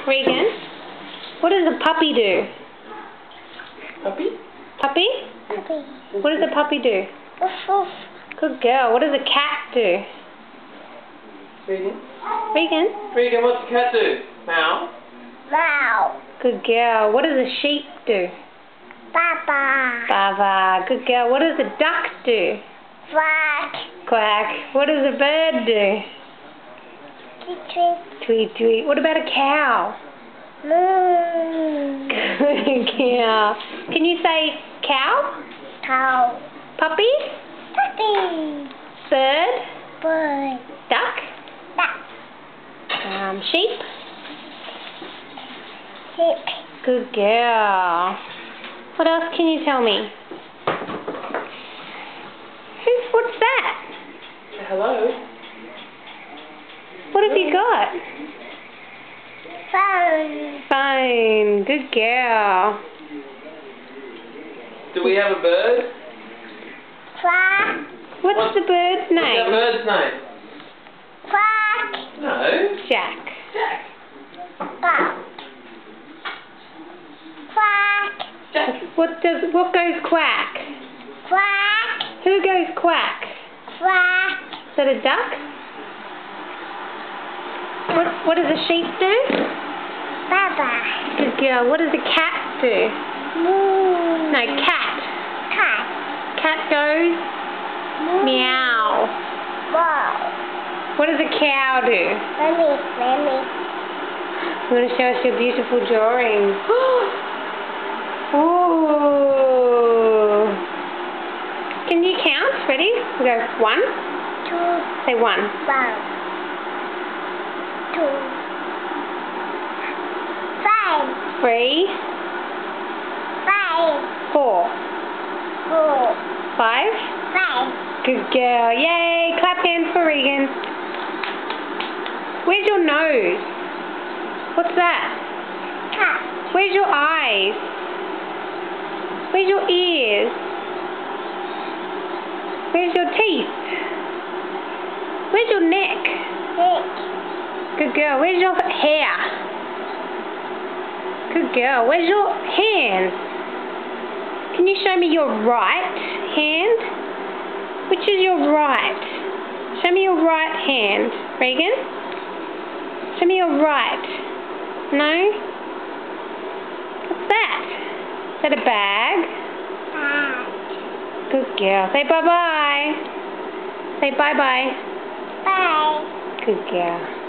Regan, what does a puppy do? Puppy? Puppy? Puppy. What does a puppy do? Woof woof. Good girl. What does a cat do? Regan? Regan? Regan, what's the cat do? Meow? Meow. Good girl. What does a sheep do? Baba. Baba. Good girl. What does a duck do? Quack. Quack. What does a bird do? Tweet tweet. Tweet tweet. What about a cow? Moo. Good cow. Can you say cow? Cow. Puppy? Puppy. Bird? Bird. Duck? Duck. Sheep? Sheep. Good girl. What else can you tell me? What's that? Hello? What have you got? Phone. Fine. Good girl. Do we have a bird? Quack. What's the bird's What's that name? bird's name? Quack. No. Jack. Jack. Quack. Quack. Jack. What goes quack? Quack. Who goes quack? Quack. Is that a duck? What does a sheep do? Baba. Good girl. What does a cat do? Moo. No, cat. Cat. Cat goes Moo. meow. Wow. What does a cow do? Mommy. You want to show us your beautiful drawing? Ooh. Can you count? Ready? We go 1. 2. Say 1. 1. 2. 5. 3. 5. 4. 4. 5. 5. Good girl. Yay! Clap hands for Regan. Where's your nose? What's that? Cat. Where's your eyes? Where's your ears? Where's your teeth? Where's your neck? Neck. Good girl. Where's your hair? Good girl. Where's your hands? Can you show me your right hand? Which is your right? Show me your right hand. Regan? Show me your right. No? What's that? Is that a bag? Bag. Good girl. Say bye-bye. Say bye-bye. Bye. Good girl.